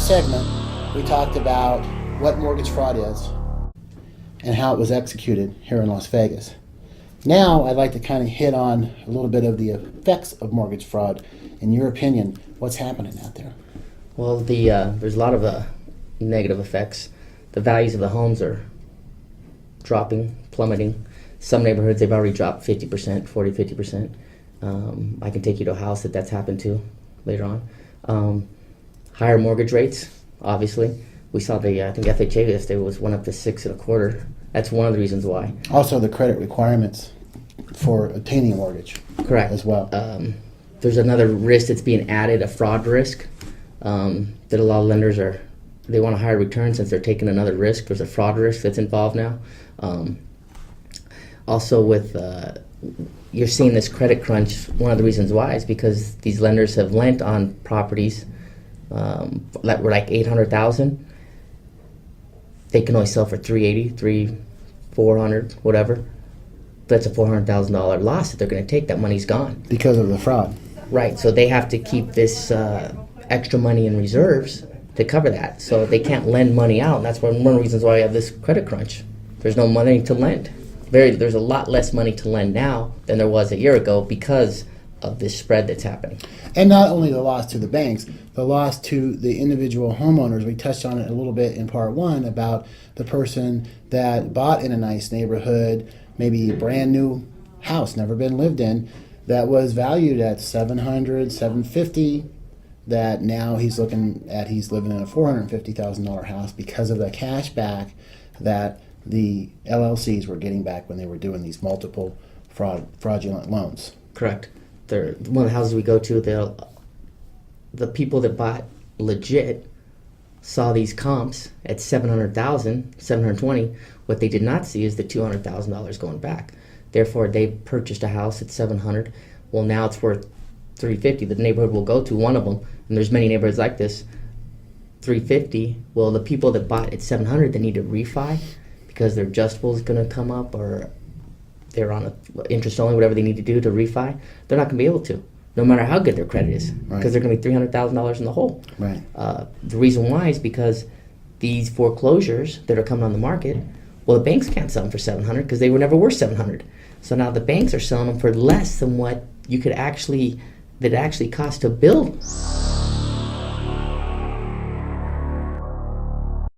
last segment, we talked about what mortgage fraud is and how it was executed here in Las Vegas. Now, I'd like to kind of hit on a little bit of the effects of mortgage fraud. In your opinion, what's happening out there? Well, there's a lot of negative effects. The values of the homes are dropping, plummeting. Some neighborhoods, they've already dropped 50%, 40, 50%. I can take you to a house that's happened to later on. Higher mortgage rates, obviously. We saw I think FHA yesterday was went up to 6.25. That's one of the reasons why. Also, the credit requirements for obtaining a mortgage. Correct. As well. There's another risk that's being added, a fraud risk, that a lot of lenders they want a higher return since they're taking another risk. There's a fraud risk that's involved now. Also with, you're seeing this credit crunch, one of the reasons why is because these lenders have lent on properties that were like $800,000. They can only sell for $380,000, $400,000, whatever. That's a $400,000 loss that they're going to take. That money's gone. Because of the fraud. Right, so they have to keep this extra money in reserves to cover that. So they can't lend money out, and that's one of the reasons why we have this credit crunch. There's no money to lend. There's a lot less money to lend now than there was a year ago because of this spread that's happening. And not only the loss to the banks, the loss to the individual homeowners. We touched on it a little bit in part one about the person that bought in a nice neighborhood, maybe a brand new house, never been lived in, that was valued at $700,000, $750,000, that now he's living in a $450,000 house because of the cash back that the LLCs were getting back when they were doing these multiple fraudulent loans. Correct. One of the houses we go to, the people that bought legit saw these comps at $700,000, $720,000. What they did not see is the $200,000 going back. Therefore, they purchased a house at $700,000. Well, now it's worth $350,000. The neighborhood we'll go to, one of them, and there's many neighborhoods like this, $350,000. Well, the people that bought at $700,000, they need to refi because their adjustable is going to come up, or they're on interest only, whatever they need to do to refi. They're not going to be able to, no matter how good their credit is, because they're going to be $300,000 in the hole. Right. The reason why is because these foreclosures that are coming on the market, well, the banks can't sell them for $700,000 because they were never worth $700,000. So now the banks are selling them for less than what that actually cost to build